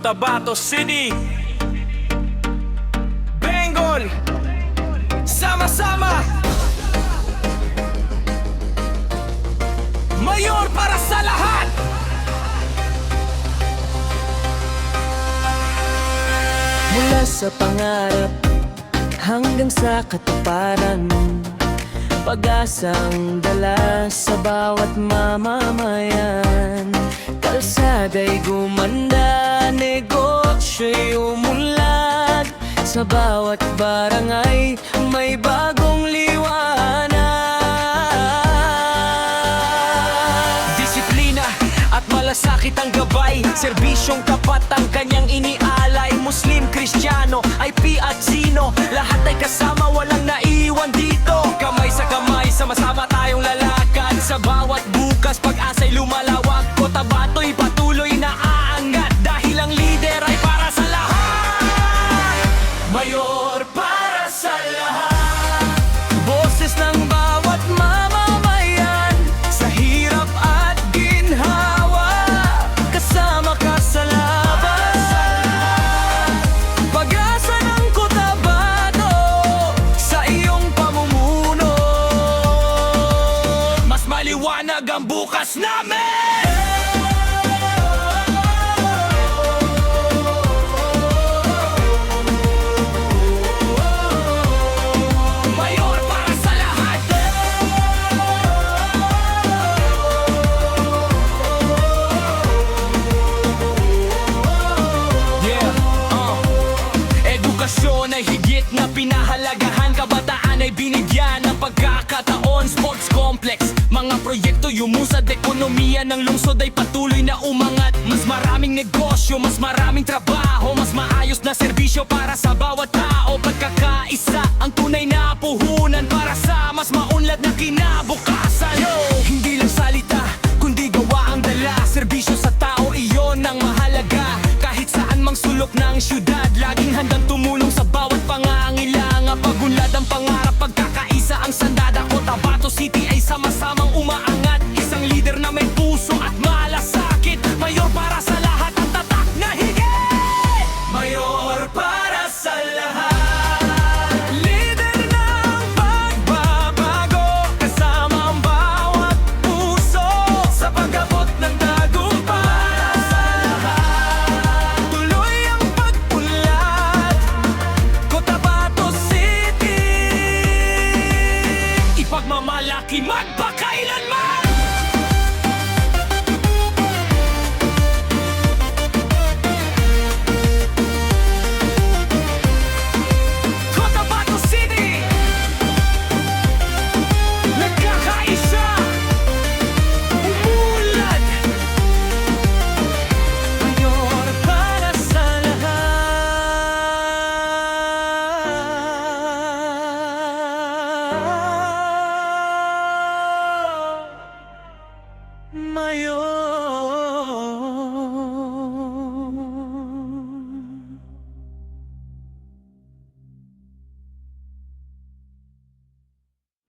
Cotabato City, Bengal, sama-sama. Mayor para sa lahat. Mula sa pangarap hanggang sa katuparan, pag-asang dala sa bawat mamamayan. Kalsada'y gumanda, negosyo'y umunlad, sa bawat barangay may bagong liwanag. Disiplina at malasakit ang gabay, serbisyong tapat ang kanyang inialay. Muslim, Kristiyano, IP at Sino, lahat ay kasama, walang naiwan dito. Kamay sa kamay, sama-sama tayong lalakad. Sa bawat bukas, pag-asa'y lumalawak. Cotabato'y patuloy na aangat, dahil ang lider ay para sa lahat. Mayor para sa lahat. Boses ng bawat mamamayan, sa hirap at ginhawa, kasama ka sa laban. Pag-asa ng Cotabato, sa iyong pamumuno, Mas maliwanag ang bukas namin. Mayor para sa lahat. Edukasyon ay higit na pinahalagahan, kabataan ay binigyan ng pagkakataon. Sports complex, mga proyekto yumusad, ekonomiya ng lungsod ay patuloy na umangat. Mas maraming negosyo, mas maraming trabaho, mas maayos na serbisyo para sa bawat tao. Pagkakaisa ang tunay na puhunan para sa mas maunlad na kinabukasan. Hindi lang salita, kundi gawa ang dala. Serbisyo sa tao, iyon ang mahalaga. Kahit saan mang sulok ng syudad, laging handang tumulong sa bawat pangangailangan. Pagunlad ang pangarap, pagkakaisa ang sandata. Cotabato City ay sama-samang umaangat. Isang lider na may puso at malasakit. Mayor para sa lahat, ang tatak na higit. Mayor para sa lahat. lider ng pagbabago, kasama ang bawat puso, sa pag-abot ng tagumpay. Tuloy ang pag-unlad, Cotabato City, Ipagmamalaki magpakailanman. Cotabato City, nagkakaisa, umulan. mayor para sa lahat. Mayor